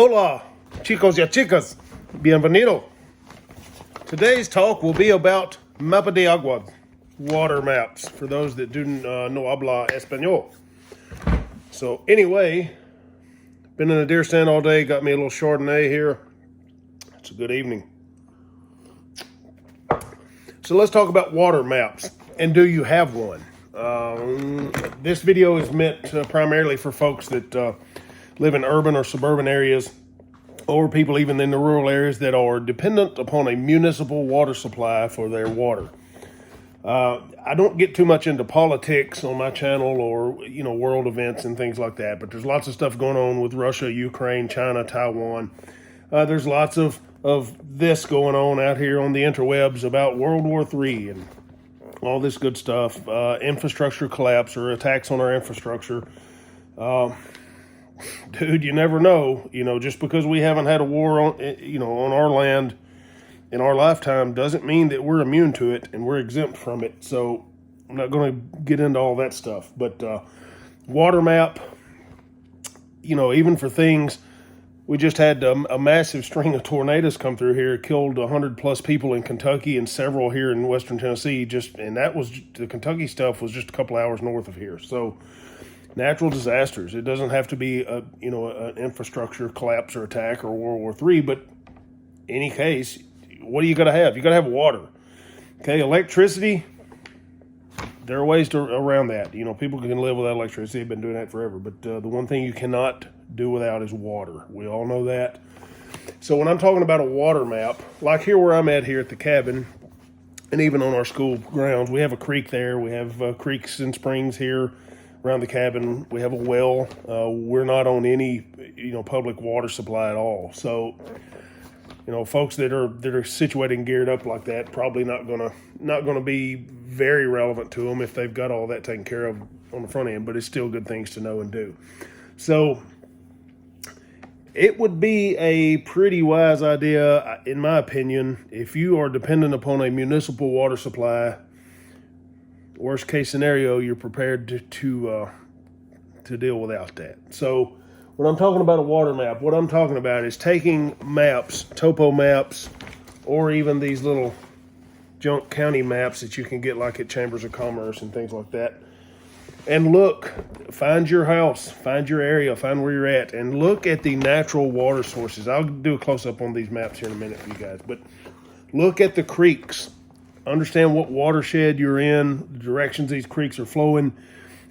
Hola, chicos y chicas, bienvenido. Today's talk will be about mapa de agua, water maps, for those that do no habla español. So anyway, been in a deer stand all day, got me a little Chardonnay here. It's a good evening. So let's talk about water maps, and do you have one? This video is meant primarily for folks that live in urban or suburban areas, or people even in the rural areas that are dependent upon a municipal water supply for their water. I don't get too much into politics on my channel or, world events and things like that, but there's lots of stuff going on with Russia, Ukraine, China, Taiwan. There's lots of this going on out here on the interwebs about World War III and all this good stuff, infrastructure collapse or attacks on our infrastructure. Dude, you never know. Just because we haven't had a war on our land in our lifetime doesn't mean that we're immune to it and we're exempt from it. So I'm not going to get into all that stuff. But water map, even for things, we just had a massive string of tornadoes come through here, killed 100 plus people in Kentucky and several here in Western Tennessee. And that was, the Kentucky stuff was just a couple hours north of here. So natural disasters. It doesn't have to be an infrastructure collapse or attack or World War III, but any case, what do you got to have? You got to have water. Okay, electricity. There are ways around that. People can live without electricity. They've been doing that forever. But the one thing you cannot do without is water. We all know that. So when I'm talking about a water map, like here where I'm at here at the cabin, and even on our school grounds, we have a creek there. We have creeks and springs here around the cabin. We have a well. We're not on any, public water supply at all. So, folks that are situated and geared up like that, probably not gonna be very relevant to them if they've got all that taken care of on the front end. But it's still good things to know and do. So it would be a pretty wise idea, in my opinion, if you are dependent upon a municipal water supply. Worst case scenario, you're prepared to deal without that. So when I'm talking about a water map, what I'm talking about is taking maps, topo maps, or even these little junk county maps that you can get like at Chambers of Commerce and things like that. And look, find your house, find your area, find where you're at, and look at the natural water sources. I'll do a close-up on these maps here in a minute for you guys, but look at the creeks. Understand what watershed you're in, the directions these creeks are flowing,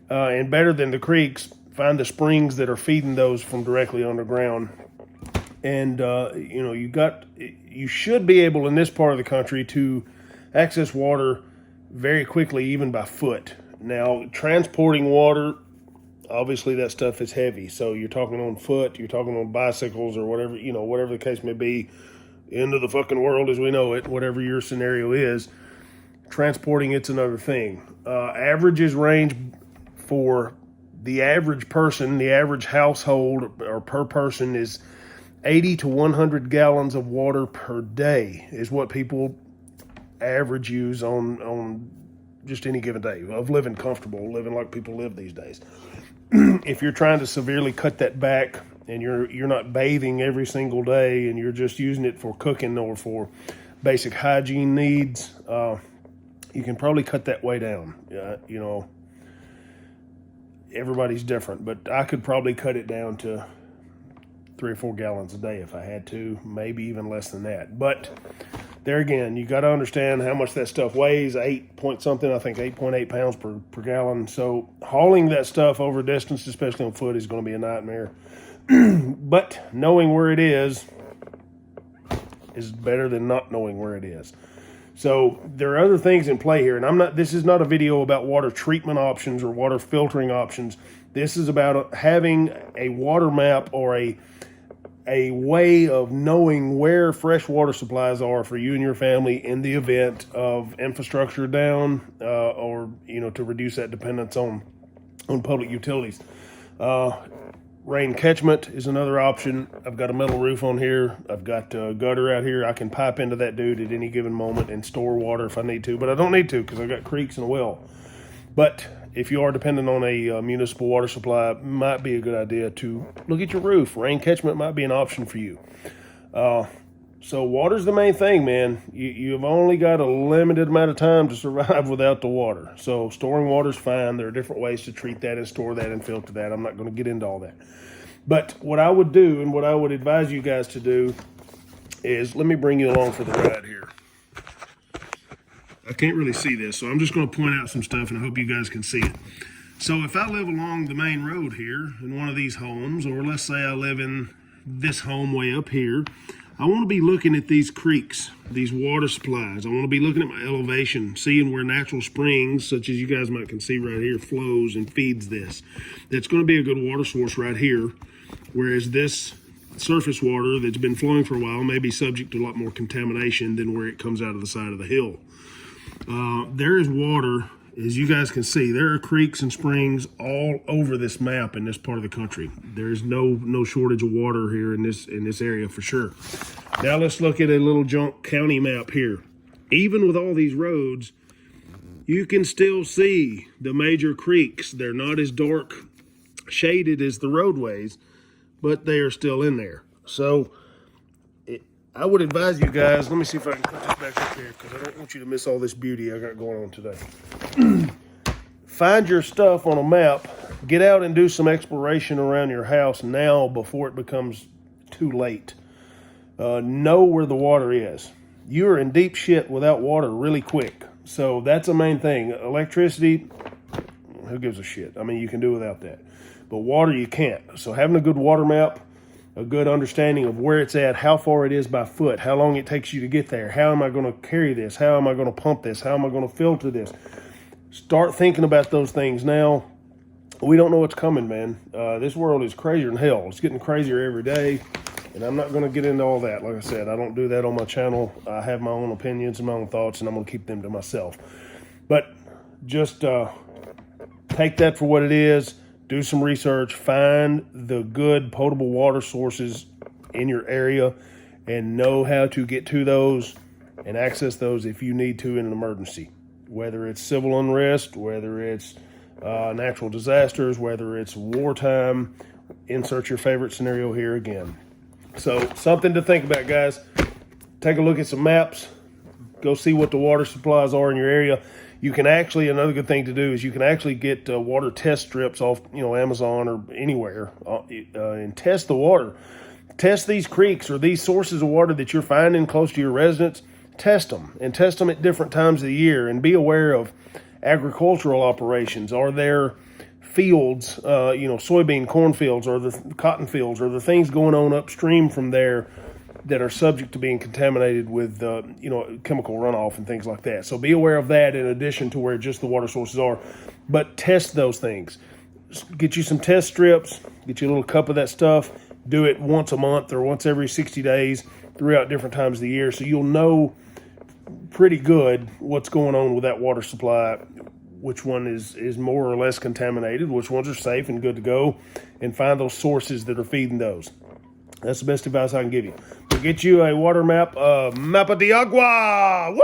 and better than the creeks, find the springs that are feeding those from directly underground. And you should be able in this part of the country to access water very quickly, even by foot. Now, transporting water, obviously that stuff is heavy. So you're talking on foot, you're talking on bicycles or whatever, whatever the case may be. End of the fucking world as we know it, whatever your scenario is. Transporting it's another thing. Averages range for the average person, the average household or per person is 80 to 100 gallons of water per day is what people average use on just any given day of living comfortable, living like people live these days. If you're trying to severely cut that back and you're not bathing every single day and you're just using it for cooking or for basic hygiene needs, you can probably cut that way down. Everybody's different, but I could probably cut it down to 3 or 4 gallons a day if I had to, maybe even less than that. But there again, you got to understand how much that stuff weighs, 8.8 pounds per gallon. So hauling that stuff over distance, especially on foot, is going to be a nightmare. But knowing where it is better than not knowing where it is. So there are other things in play here, and this is not a video about water treatment options or water filtering options. This is about having a water map or a way of knowing where fresh water supplies are for you and your family in the event of infrastructure down, or to reduce that dependence on public utilities. Rain catchment is another option. I've got a metal roof on here. I've got a gutter out here. I can pipe into that dude at any given moment and store water if I need to, but I don't need to because I've got creeks and a well. But if you are dependent on a municipal water supply, it might be a good idea to look at your roof. Rain catchment might be an option for you. So water's the main thing, man. You've only got a limited amount of time to survive without the water. So storing water's fine. There are different ways to treat that and store that and filter that. I'm not going to get into all that. But what I would do and what I would advise you guys to do is, let me bring you along for the ride here. I can't really see this, so I'm just going to point out some stuff, and I hope you guys can see it. So if I live along the main road here in one of these homes, or let's say I live in this home way up here, I want to be looking at these creeks, these water supplies. I want to be looking at my elevation, seeing where natural springs, such as you guys might can see right here, flows and feeds this. That's going to be a good water source right here, whereas this surface water that's been flowing for a while may be subject to a lot more contamination than where it comes out of the side of the hill. There is water, as you guys can see. There are creeks and springs all over this map in this part of the country. There's no shortage of water here in this area for sure. Now let's look at a little junk county map here. Even with all these roads, you can still see the major creeks. They're not as dark shaded as the roadways, but they are still in there. So I would advise you guys, let me see if I can put this back up here, because I don't want you to miss all this beauty I got going on today. Find your stuff on a map. Get out and do some exploration around your house now before it becomes too late. Know where the water is. You're in deep shit without water really quick. So that's the main thing. Electricity, who gives a shit? I mean, you can do without that. But water, you can't. So having a good water map, a good understanding of where it's at, how far it is by foot, how long it takes you to get there, how am I going to carry this, how am I going to pump this, how am I going to filter this. Start thinking about those things now. We don't know what's coming, man. This world is crazier than hell. It's getting crazier every day, and I'm not going to get into all that. Like I said, I don't do that on my channel. I have my own opinions and my own thoughts, and I'm going to keep them to myself. But just take that for what it is. Do some research, find the good potable water sources in your area, and know how to get to those and access those if you need to in an emergency. Whether it's civil unrest, whether it's natural disasters, whether it's wartime, insert your favorite scenario here again. So something to think about, guys. Take a look at some maps. Go see what the water supplies are in your area. You can actually, another good thing to do is you can actually get water test strips off, Amazon or anywhere, and test the water. Test these creeks or these sources of water that you're finding close to your residence. Test them, and test them at different times of the year, and be aware of agricultural operations. Are there fields, soybean cornfields, or the cotton fields, or the things going on upstream from there that are subject to being contaminated with, chemical runoff and things like that. So be aware of that in addition to where just the water sources are. But test those things. Get you some test strips. Get you a little cup of that stuff. Do it once a month or once every 60 days throughout different times of the year, so you'll know pretty good what's going on with that water supply, which one is more or less contaminated, which ones are safe and good to go, and find those sources that are feeding those. That's the best advice I can give you. We'll get you a water map, Mapa de Agua. Woo!